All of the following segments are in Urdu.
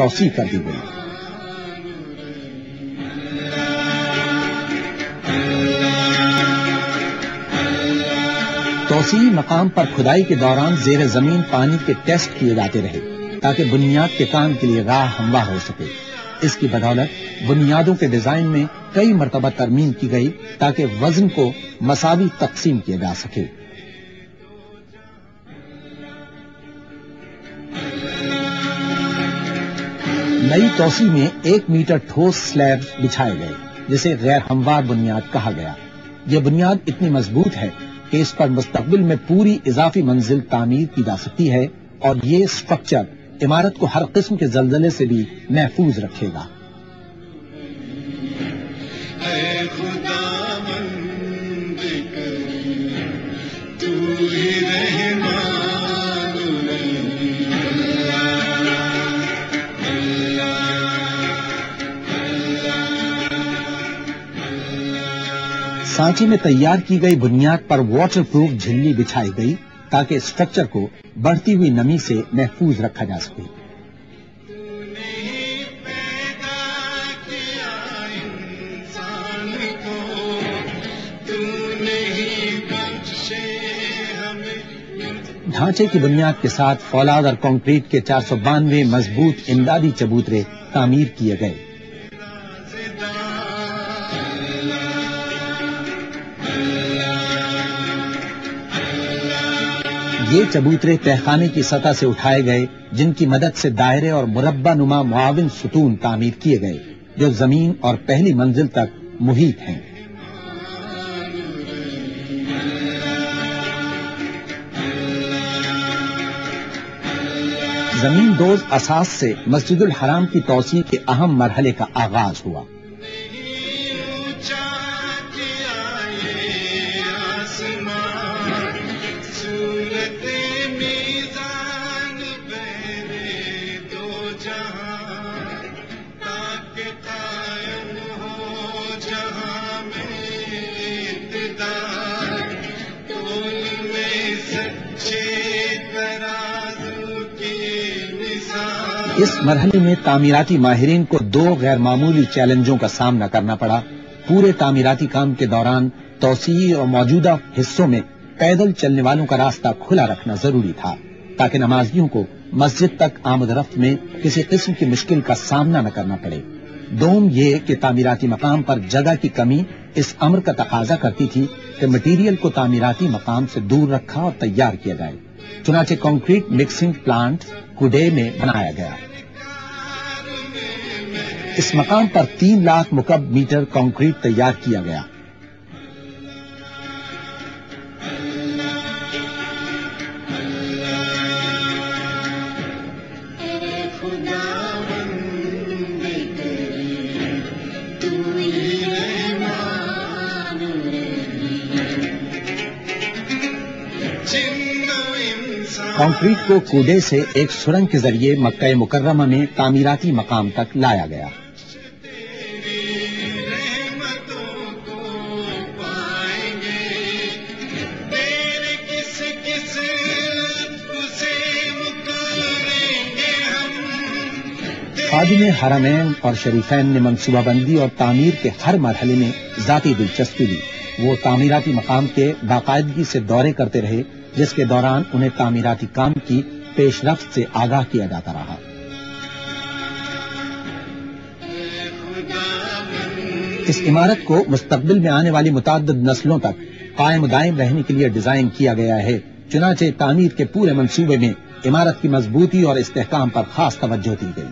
توسیع کر دی گئی۔ توسیعی مقام پر کھدائی کے دوران زیر زمین پانی کے ٹیسٹ کیے جاتے رہے تاکہ بنیاد کے کام کے لیے راہ ہموار ہو سکے۔ اس کی بدولت بنیادوں کے ڈیزائن میں کئی مرتبہ ترمیم کی گئی تاکہ وزن کو مساوی تقسیم کیا جا سکے۔ نئی توسیع میں 1 میٹر ٹھوس سلیب بچھائے گئے جسے غیر ہموار بنیاد کہا گیا۔ یہ بنیاد اتنی مضبوط ہے کہ اس پر مستقبل میں پوری اضافی منزل تعمیر کی جا سکتی ہے اور یہ اسٹرکچر عمارت کو ہر قسم کے زلزلے سے بھی محفوظ رکھے گا۔ سانچے میں تیار کی گئی بنیاد پر واٹر پروف جھلی بچھائی گئی تاکہ اسٹرکچر کو بڑھتی ہوئی نمی سے محفوظ رکھا جا سکے۔ ڈھانچے کی بنیاد کے ساتھ فولاد اور کنکریٹ کے 492 مضبوط امدادی چبوترے تعمیر کیے گئے۔ یہ چبوترے تہخانے کی سطح سے اٹھائے گئے جن کی مدد سے دائرے اور مربع نما معاون ستون تعمیر کیے گئے جو زمین اور پہلی منزل تک محیط ہیں۔ زمین دوز اساس سے مسجد الحرام کی توسیع کے اہم مرحلے کا آغاز ہوا۔ اس مرحلے میں تعمیراتی ماہرین کو 2 غیر معمولی چیلنجوں کا سامنا کرنا پڑا۔ پورے تعمیراتی کام کے دوران توسیع اور موجودہ حصوں میں پیدل چلنے والوں کا راستہ کھلا رکھنا ضروری تھا تاکہ نمازیوں کو مسجد تک آمد رفت میں کسی قسم کی مشکل کا سامنا نہ کرنا پڑے۔ دوم یہ کہ تعمیراتی مقام پر جگہ کی کمی اس امر کا تقاضا کرتی تھی کہ مٹیریل کو تعمیراتی مقام سے دور رکھا اور تیار کیا جائے۔ چنانچہ کنکریٹ مکسنگ پلانٹ کوڈے میں بنایا گیا۔ اس مقام پر 3 لاکھ مکعب میٹر کنکریٹ تیار کیا گیا۔ کنکریٹ کو کوڈے سے ایک سرنگ کے ذریعے مکہ مکرمہ میں تعمیراتی مقام تک لایا گیا۔ خادم حرمین اور شریفین نے منصوبہ بندی اور تعمیر کے ہر مرحلے میں ذاتی دلچسپی لی۔ وہ تعمیراتی مقام کے باقاعدگی سے دورے کرتے رہے جس کے دوران انہیں تعمیراتی کام کی پیش رفت سے آگاہ کیا جاتا رہا۔ اس عمارت کو مستقبل میں آنے والی متعدد نسلوں تک قائم دائم رہنے کے لیے ڈیزائن کیا گیا ہے۔ چنانچہ تعمیر کے پورے منصوبے میں عمارت کی مضبوطی اور استحکام پر خاص توجہ دی گئی۔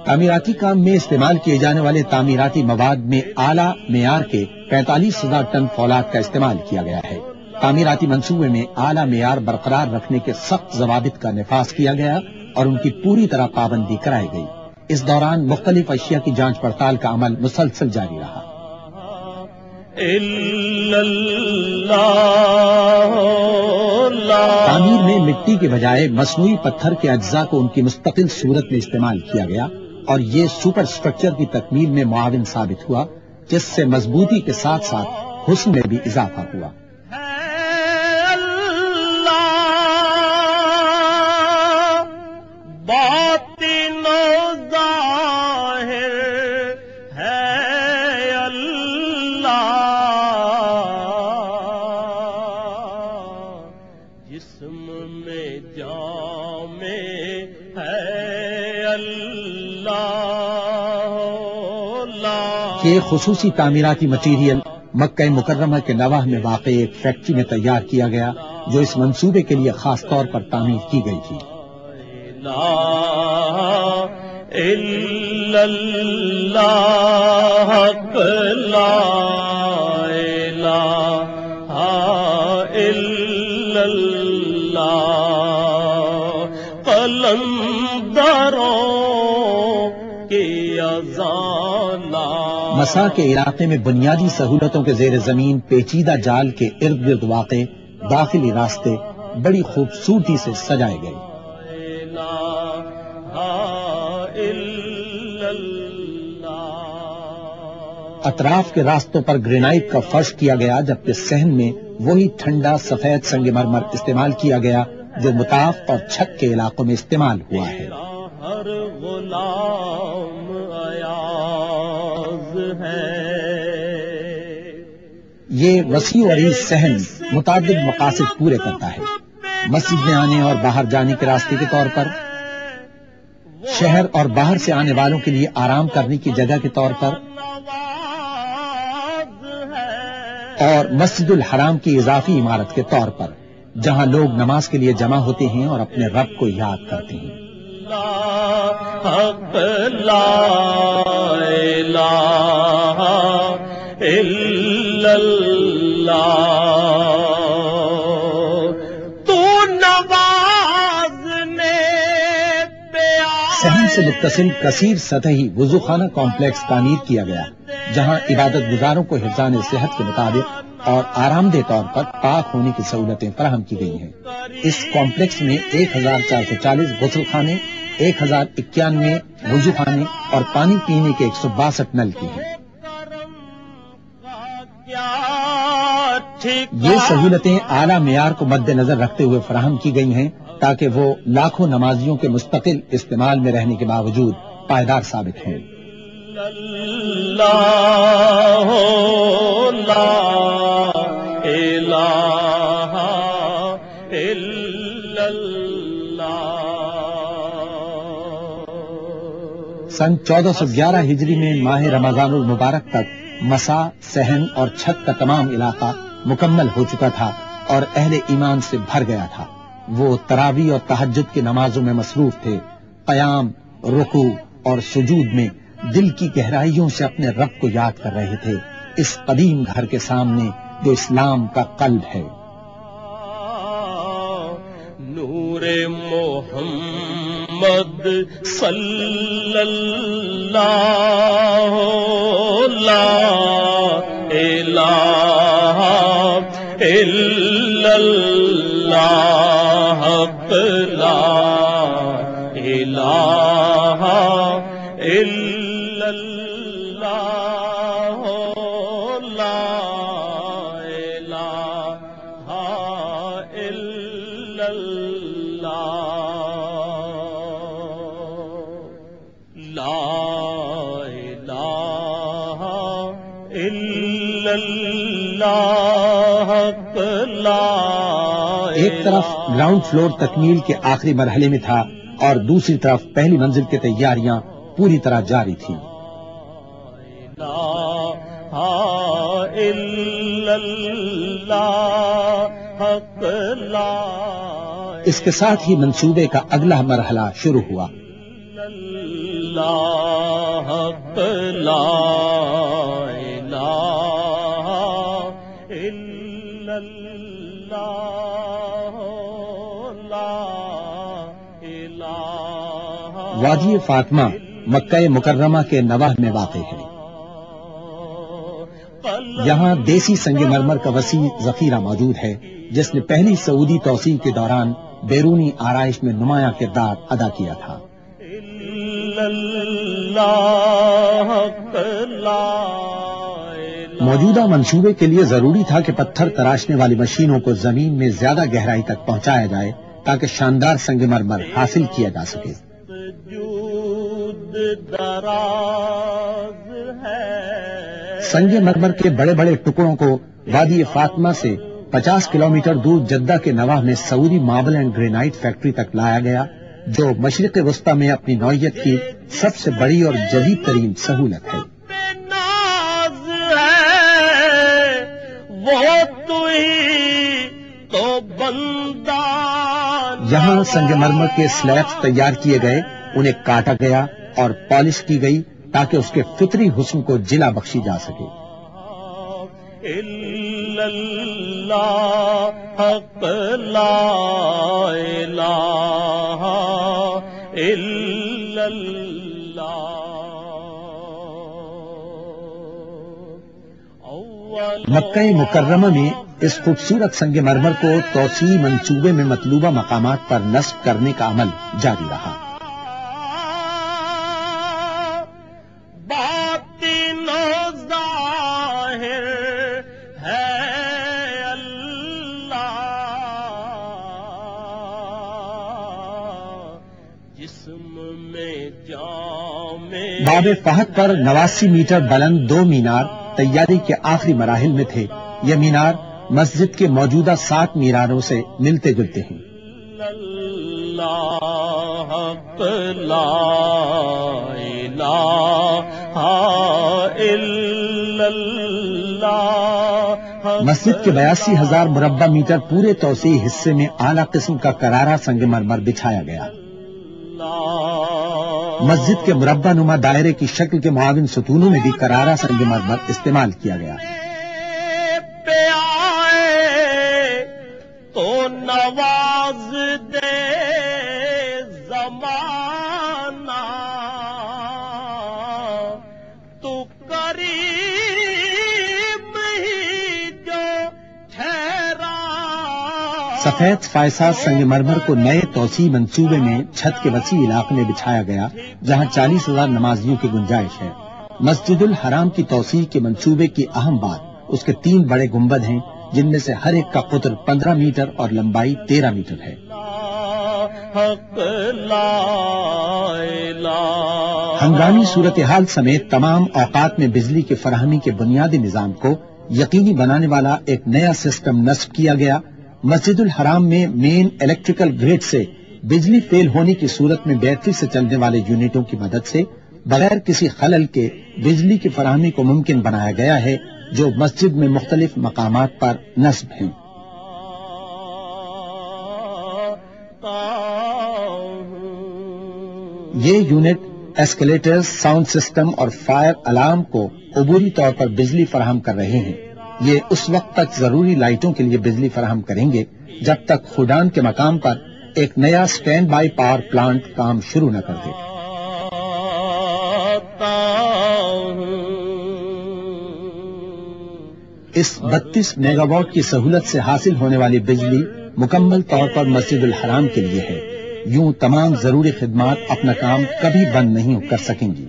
تعمیراتی کام میں استعمال کیے جانے والے تعمیراتی مواد میں اعلیٰ معیار کے 45,000 ٹن فولاد کا استعمال کیا گیا ہے۔ تعمیراتی منصوبے میں اعلیٰ معیار برقرار رکھنے کے سخت ضوابط کا نفاذ کیا گیا اور ان کی پوری طرح پابندی کرائی گئی۔ اس دوران مختلف اشیاء کی جانچ پڑتال کا عمل مسلسل جاری رہا۔ الا اللہ تعمیر میں مٹی کے بجائے مصنوعی پتھر کے اجزاء کو ان کی مستقل صورت میں استعمال کیا گیا، اور یہ سپر اسٹرکچر کی تکمیل میں معاون ثابت ہوا، جس سے مضبوطی کے ساتھ ساتھ حسن میں بھی اضافہ ہوا۔ باطن و ظاہر ہے اللہ، جسم میں جام ہے اللہ۔ یہ خصوصی تعمیراتی مٹیریل مکہ مکرمہ کے نواح میں واقع ایک فیکٹری میں تیار کیا گیا، جو اس منصوبے کے لیے خاص طور پر تعمیر کی گئی تھی۔ لا الا اللہ، لا الہ الا اللہ، قلندروں کی اذان۔ مسا کے علاقے میں بنیادی سہولتوں کے زیر زمین پیچیدہ جال کے ارد گرد واقع داخلی راستے بڑی خوبصورتی سے سجائے گئے۔ اطراف کے راستوں پر گرینائٹ کا فرش کیا گیا، جبکہ صحن میں وہی ٹھنڈا سفید سنگ مرمر استعمال کیا گیا جو مطاف اور چھت کے علاقوں میں استعمال ہوا ہے۔ ہر غلام ایاز ہے۔ یہ وسیع و عریض صحن متعدد مقاصد پورے کرتا ہے، مسجد میں آنے اور باہر جانے کے راستے کے طور پر، شہر اور باہر سے آنے والوں کے لیے آرام کرنے کی جگہ کے طور پر، اور مسجد الحرام کی اضافی عمارت کے طور پر، جہاں لوگ نماز کے لیے جمع ہوتے ہیں اور اپنے رب کو یاد کرتے ہیں۔ حق لا الہ الا اللہ، تو نوازنے پہ صحن سے متصل کثیر سطحی وضوخانہ کمپلیکس تعمیر کیا گیا، جہاں عبادت گزاروں کو حفظان صحت کے مطابق اور آرام دہ طور پر پاک ہونے کی سہولتیں فراہم کی گئی ہیں۔ اس کمپلیکس میں 1440 غسل خانے، 1091 وضو خانے اور پانی پینے کے 162 نلکے ہیں۔ یہ سہولتیں اعلیٰ معیار کو مد نظر رکھتے ہوئے فراہم کی گئی ہیں تاکہ وہ لاکھوں نمازیوں کے مستقل استعمال میں رہنے کے باوجود پائیدار ثابت ہوں۔ لا الہ الا اللہ۔ سن 1411 ہجری میں ماہ رمضان المبارک تک مسا، صحن اور چھت کا تمام علاقہ مکمل ہو چکا تھا اور اہل ایمان سے بھر گیا تھا۔ وہ تراویح اور تہجد کی نمازوں میں مصروف تھے، قیام، رکوع اور سجود میں دل کی گہرائیوں سے اپنے رب کو یاد کر رہے تھے، اس قدیم گھر کے سامنے جو اسلام کا قلب ہے۔ نور محمد صلی اللہ، لا الہ الا اللہ، لا الہ الا اللہ، لا الہ الا اللہ، لا الہ الا اللہ، لا۔ ایک طرف گراؤنڈ فلور تکمیل کے آخری مرحلے میں تھا اور دوسری طرف پہلی منزل کی تیاریاں پوری طرح جاری تھیں۔ اس کے ساتھ ہی منصوبے کا اگلا مرحلہ شروع ہوا۔ وادی فاطمہ مکہ مکرمہ کے نواح میں واقع ہے۔ یہاں دیسی سنگ مرمر کا وسیع ذخیرہ موجود ہے جس نے پہلی سعودی توسیع کے دوران بیرونی آرائش میں نمایاں کردار ادا کیا تھا۔ موجودہ منصوبے کے لیے ضروری تھا کہ پتھر تراشنے والی مشینوں کو زمین میں زیادہ گہرائی تک پہنچایا جائے تاکہ شاندار سنگ مرمر حاصل کیا جا سکے۔ سنگ مرمر کے بڑے بڑے ٹکڑوں کو وادی فاطمہ سے 50 کلومیٹر دور جدہ کے نواح میں سعودی ماربل اینڈ گرینائٹ فیکٹری تک لایا گیا، جو مشرق وسطی میں اپنی نوعیت کی سب سے بڑی اور جدید ترین سہولت ہے۔ یہاں سنگ مرمر کے سلیبس تیار کیے گئے، انہیں کاٹا گیا اور پالش کی گئی تاکہ اس کے فطری حسن کو جلا بخشی جا سکے۔ مکہ مکرمہ میں اس خوبصورت سنگ مرمر کو توسیع منصوبے میں مطلوبہ مقامات پر نصب کرنے کا عمل جاری رہا۔ باب فہد پر 89 میٹر بلند 2 مینار تیاری کے آخری مراحل میں تھے۔ یہ مینار مسجد کے موجودہ 7 میناروں سے ملتے جلتے ہیں۔ مسجد کے 82,000 مربع میٹر پورے توسیع حصے میں اعلیٰ قسم کا کرارا سنگ مرمر بچھایا گیا۔ مسجد کے مربع نما دائرے کی شکل کے معاون ستونوں میں بھی کرارا سنگ مرمر استعمال کیا گیا۔ تو نواز دے زمانہ تو قریب ہی جو ٹھہرا۔ سفید فائسہ سنگ مرمر کو نئے توسیع منصوبے میں چھت کے وسیع علاقے میں بچھایا گیا جہاں 40,000 نمازیوں کی گنجائش ہے۔ مسجد الحرام کی توسیع کے منصوبے کی اہم بات اس کے 3 بڑے گنبد ہیں جن میں سے ہر ایک کا قطر 15 میٹر اور لمبائی 13 میٹر ہے۔ ہنگامی صورتحال سمیت تمام اوقات میں بجلی کی فراہمی کے بنیادی نظام کو یقینی بنانے والا ایک نیا سسٹم نصب کیا گیا۔ مسجد الحرام میں مین الیکٹریکل گریڈ سے بجلی فیل ہونے کی صورت میں بیٹری سے چلنے والے یونٹوں کی مدد سے بغیر کسی خلل کے بجلی کی فراہمی کو ممکن بنایا گیا ہے، جو مسجد میں مختلف مقامات پر نصب ہیں۔ یہ یونٹ ایسکیلیٹر، ساؤنڈ سسٹم اور فائر الارم کو عبوری طور پر بجلی فراہم کر رہے ہیں۔ یہ اس وقت تک ضروری لائٹوں کے لیے بجلی فراہم کریں گے جب تک خدان کے مقام پر ایک نیا سٹینڈ بائی پاور پلانٹ کام شروع نہ کر دے۔ اس 32 میگا واٹ کی سہولت سے حاصل ہونے والی بجلی مکمل طور پر مسجد الحرام کے لیے ہے۔ یوں تمام ضروری خدمات اپنا کام کبھی بند نہیں کر سکیں گی۔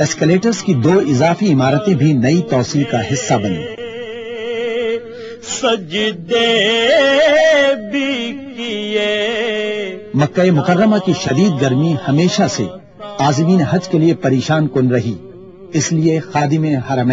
ایسکیلیٹرز کی 2 اضافی عمارتیں بھی نئی توسیع کا حصہ بنی۔ سجدے بھی کیے۔ مکہ مکرمہ کی شدید گرمی ہمیشہ سے عازمین حج کے لیے پریشان کن رہی، اس لیے خادم حرمین